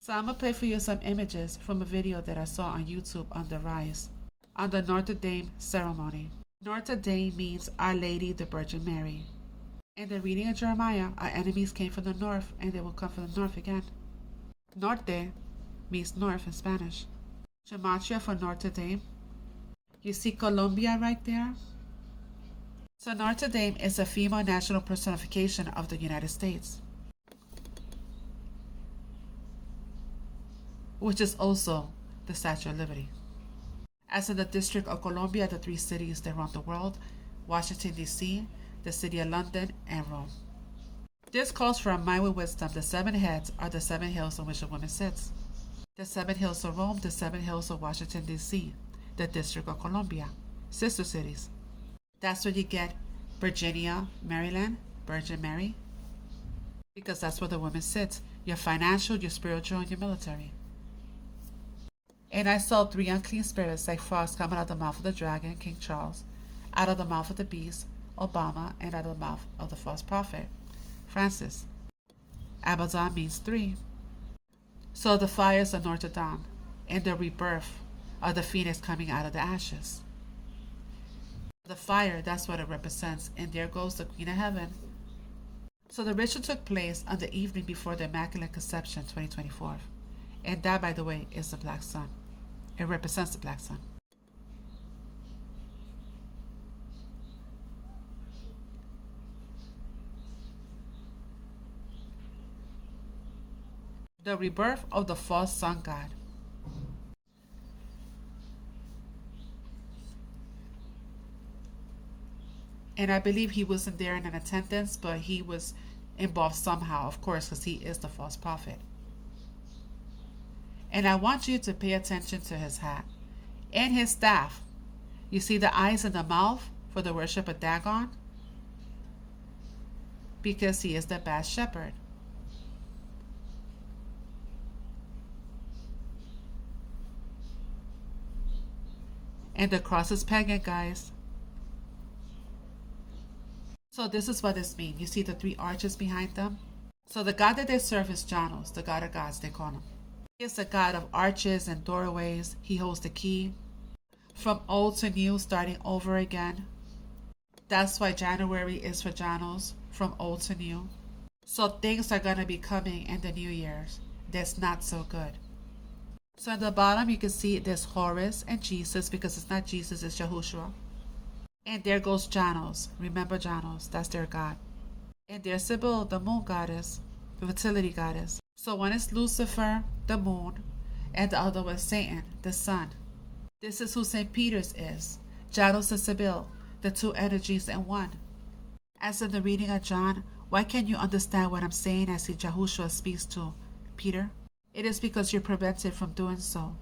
So I'm going to play for you some images from a video that I saw on YouTube on the rise, on the Norte Dame ceremony. Norte Dame means Our Lady the Virgin Mary. In the reading of Jeremiah, our enemies came from the north and they will come from the north again. Norte means north in Spanish. Gematria for Norte Dame. You see Colombia right there? So Norte Dame is a female national personification of the United States, which is also the Statue of Liberty. As in the District of Columbia, the three cities that run the world, Washington, D.C., the city of London, and Rome. This calls for a mind with wisdom. The 7 heads are the 7 hills on which a woman sits. The 7 hills of Rome, the 7 hills of Washington, D.C., the District of Columbia, sister cities. That's where you get Virginia, Maryland, Virgin Mary, because that's where the woman sits, your financial, your spiritual, and your military. And I saw 3 unclean spirits like frogs coming out of the mouth of the dragon, King Charles, out of the mouth of the beast, Obama, and out of the mouth of the false prophet, Francis. Abaddon means 3. So the fires of Norte Dame and the rebirth of the phoenix coming out of the ashes. The fire, that's what it represents, and there goes the Queen of Heaven. So the ritual took place on the evening before the Immaculate Conception 2024. And that, by the way, is the black sun. It represents the black sun. The rebirth of the false sun god. And I believe he wasn't there in attendance, but he was involved somehow, of course, because he is the false prophet. And I want you to pay attention to his hat and his staff. You see the eyes and the mouth for the worship of Dagon? Because he is the bad shepherd. And the cross is pagan, guys. So this is what this means. You see the 3 arches behind them? So the God that they serve is Janos, the God of gods, they call him. He is the God of arches and doorways. He holds the key. From old to new, starting over again. That's why January is for Janos, from old to new. So things are going to be coming in the new years that's not so good. So at the bottom you can see there's Horus and Jesus, because it's not Jesus, it's Yahushua. And there goes Janos. Remember Janos, that's their god. And there's Sibyl, the moon goddess, the fertility goddess. So one is Lucifer, the moon, and the other was Satan, the sun. This is who St. Peter's is. Janos and Sibyl, the 2 energies in one. As in the reading of John, why can't you understand what I'm saying as Yahushua speaks to Peter? It is because you're prevented from doing so.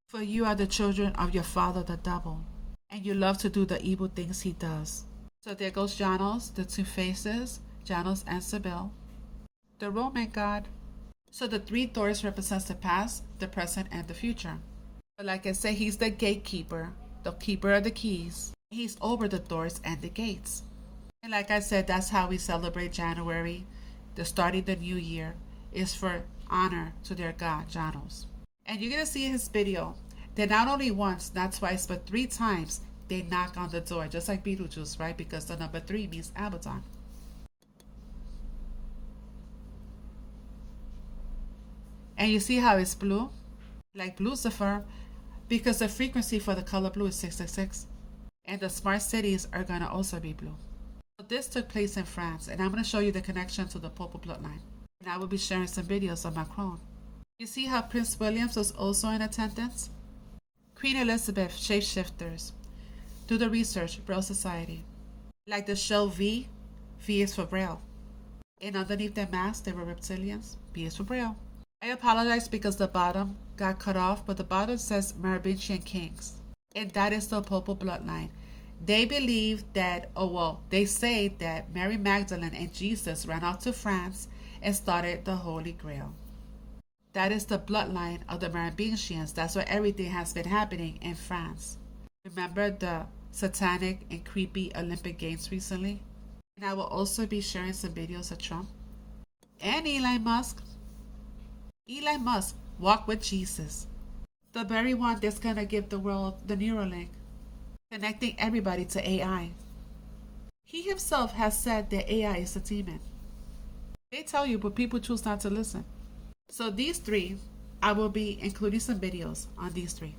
For you are the children of your father the devil, and you love to do the evil things he does. So there goes Janos, the 2 faces, Janos and Sibyl, the Roman god. So the 3 doors represents the past, the present, and the future. But like I said, he's the gatekeeper, the keeper of the keys. He's over the doors and the gates. And like I said, that's how we celebrate January. The starting the new year is for honor to their god, Janos. And you're going to see in his video that not only once, not twice, but 3 times they knock on the door, just like Beetlejuice, right? Because the number 3 means Abaddon. And you see how it's blue? Like Lucifer, because the frequency for the color blue is 666. And the smart cities are going to also be blue. So this took place in France, and I'm going to show you the connection to the Papal bloodline. And I will be sharing some videos of Macron. You see how Prince William was also in attendance? Queen Elizabeth, shapeshifters. Do the research, Braille Society. Like the shell V, V is for Braille. And underneath their mask, they were reptilians. B is for Braille. I apologize because the bottom got cut off, but the bottom says Merovingian kings. And that is the Papal bloodline. They believe that, they say that Mary Magdalene and Jesus ran out to France and started the Holy Grail. That is the bloodline of the Merovingians. That's where everything has been happening in France. Remember the satanic and creepy Olympic Games recently? And I will also be sharing some videos of Trump and Elon Musk. Elon Musk Walk with Jesus. The very one that's going to give the world the Neuralink, connecting everybody to AI. He himself has said that AI is a demon. They tell you, but people choose not to listen. So these three, I will be including some videos on these three.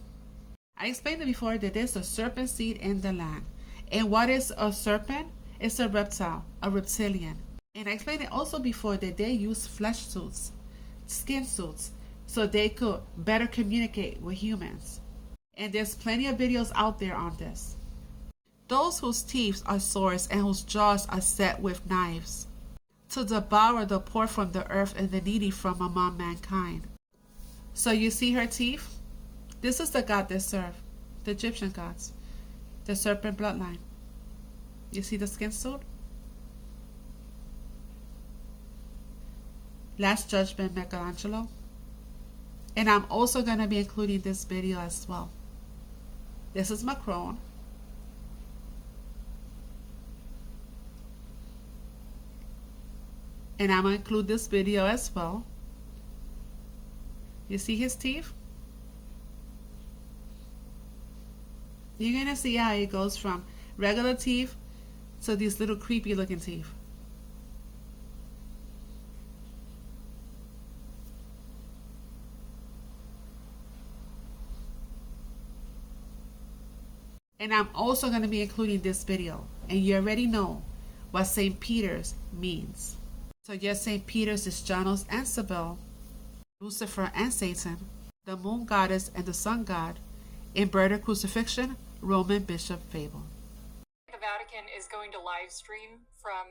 I explained it before that there's a serpent seed in the land. And what is a serpent? It's a reptile, a reptilian. And I explained it also before that they use flesh suits, skin suits, so they could better communicate with humans. And there's plenty of videos out there on this. Those whose teeth are swords and whose jaws are set with knives, to devour the poor from the earth and the needy from among mankind. So you see her teeth? This is the god they serve, the Egyptian gods, the serpent bloodline. You see the skin suit? Last Judgment, Michelangelo. And I'm also going to be including this video as well. This is Macron. And I'm going to include this video as well. You see his teeth? You're going to see how it goes from regular teeth to these little creepy looking teeth. And I'm also going to be including this video. And you already know what St. Peter's means. So yes, St. Peter's is Janus and Cybele, Lucifer and Satan, the moon goddess and the sun god, embroidered crucifixion, Roman Bishop Fable. The Vatican is going to live stream from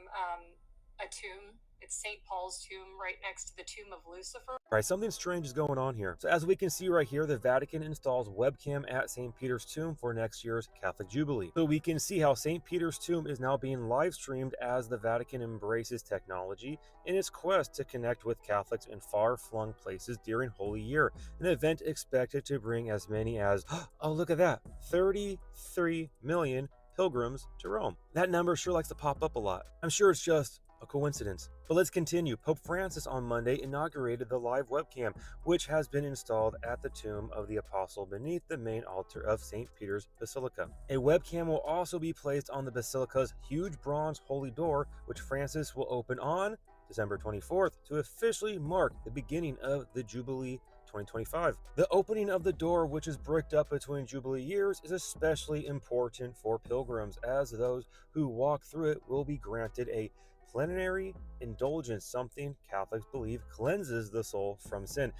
a tomb. It's St. Paul's tomb right next to the tomb of Lucifer. All right, something strange is going on here. So as we can see right here, the Vatican installs webcam at St. Peter's tomb for next year's Catholic Jubilee. So we can see how St. Peter's tomb is now being live streamed as the Vatican embraces technology in its quest to connect with Catholics in far-flung places during Holy Year, an event expected to bring as many as, oh look at that, 33 million pilgrims to Rome. That number sure likes to pop up a lot. I'm sure it's just a coincidence. But let's continue. Pope Francis on Monday inaugurated the live webcam, which has been installed at the tomb of the apostle beneath the main altar of St. Peter's Basilica. A webcam will also be placed on the basilica's huge bronze holy door, which Francis will open on December 24th to officially mark the beginning of the Jubilee 2025. The opening of the door, which is bricked up between Jubilee years, is especially important for pilgrims, as those who walk through it will be granted a plenary indulgence, something Catholics believe cleanses the soul from sin.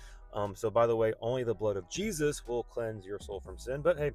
So by the way, only the blood of Jesus will cleanse your soul from sin. But hey,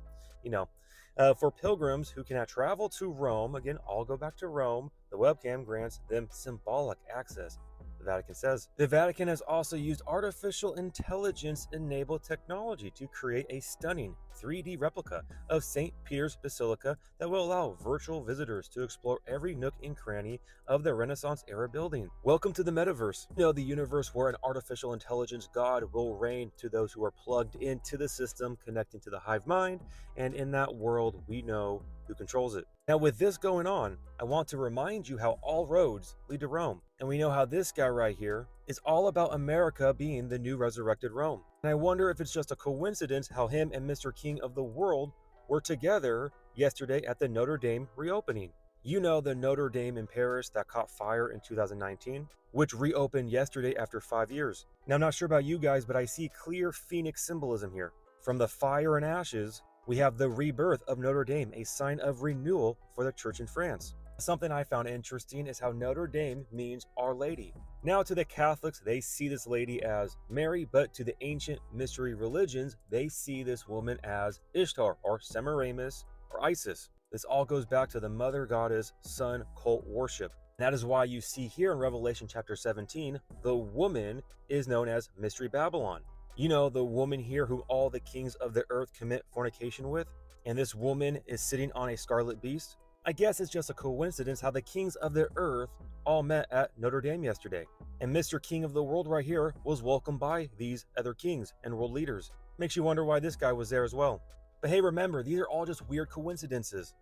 for pilgrims who cannot travel to Rome, again, I'll go back to Rome, the webcam grants them symbolic access. The Vatican says. The Vatican has also used artificial intelligence-enabled technology to create a stunning 3D replica of St. Peter's Basilica that will allow virtual visitors to explore every nook and cranny of the Renaissance-era building. Welcome to the metaverse. The universe where an artificial intelligence god will reign to those who are plugged into the system, connecting to the hive mind, and in that world, we know who controls it. Now, with this going on, I want to remind you how all roads lead to Rome. And we know how this guy right here is all about America being the new resurrected Rome. And I wonder if it's just a coincidence how him and Mr. King of the World were together yesterday at the Notre Dame reopening. You know, the Notre Dame in Paris that caught fire in 2019, which reopened yesterday after 5 years. Now, I'm not sure about you guys, but I see clear phoenix symbolism here. From the fire and ashes, we have the rebirth of Notre Dame, a sign of renewal for the church in France. Something I found interesting is how Notre Dame means Our Lady. Now, to the Catholics, they see this lady as Mary, but to the ancient mystery religions, they see this woman as Ishtar or Semiramis or Isis. This all goes back to the mother goddess sun cult worship. And that is why you see here in Revelation chapter 17, the woman is known as Mystery Babylon. You know, the woman here who all the kings of the earth commit fornication with, and this woman is sitting on a scarlet beast. I guess it's just a coincidence how the kings of the earth all met at Notre Dame yesterday. And Mr. King of the World right here was welcomed by these other kings and world leaders. Makes you wonder why this guy was there as well. But hey, remember, these are all just weird coincidences.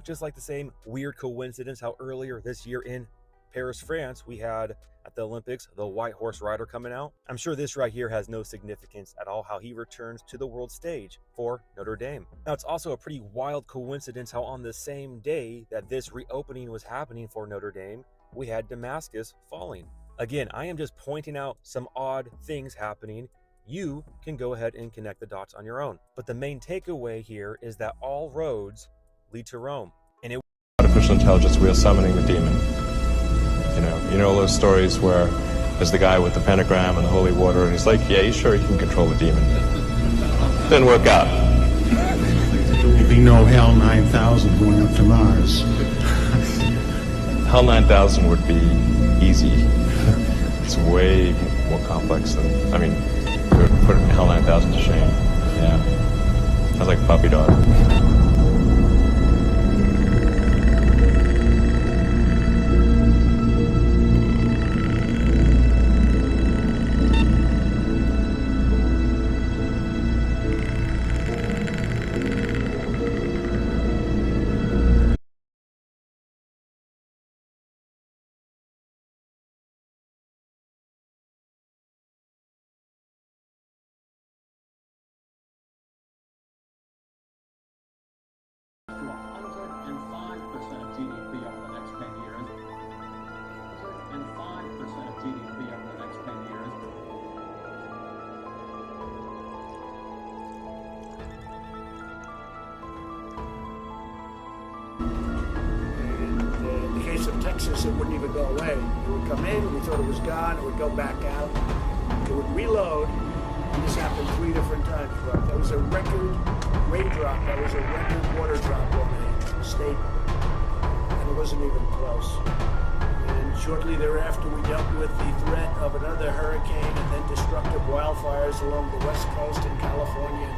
Just like the same weird coincidence how earlier this year in Paris, France, we had at the Olympics the white horse rider coming out. I'm sure this right here has no significance at all, how he returns to the world stage for Notre Dame. Now, it's also a pretty wild coincidence how on the same day that this reopening was happening for Notre Dame, we had Damascus falling. Again, I am just pointing out some odd things happening. You can go ahead and connect the dots on your own. But the main takeaway here is that all roads lead to Rome. And it artificial intelligence, we are summoning the demon. You know those stories where there's the guy with the pentagram and the holy water, and he's like, yeah, he's sure he can control the demon. Didn't work out. There'd be no Hell 9000 going up to Mars. Hell 9000 would be easy. It's way more complex than, we would put Hell 9000 to shame. Yeah. Sounds like a puppy dog. Of Texas, it wouldn't even go away. It would come in, we thought it was gone, it would go back out, it would reload, and this happened 3 different times. Right? That was a record raindrop, that was a record water drop on the state, and it wasn't even close. And shortly thereafter, we dealt with the threat of another hurricane and then destructive wildfires along the west coast in California.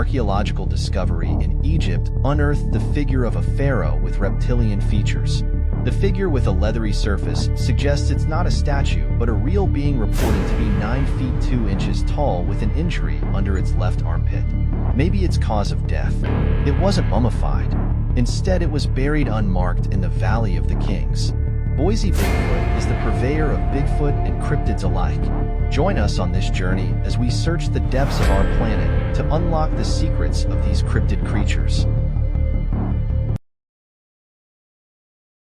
archaeological discovery in Egypt unearthed the figure of a pharaoh with reptilian features. The figure with a leathery surface suggests it's not a statue, but a real being reported to be 9 feet 2 inches tall with an injury under its left armpit. Maybe its cause of death. It wasn't mummified. Instead, it was buried unmarked in the Valley of the Kings. Boise Bigfoot is the purveyor of Bigfoot and cryptids alike. Join us on this journey as we search the depths of our planet to unlock the secrets of these cryptid creatures.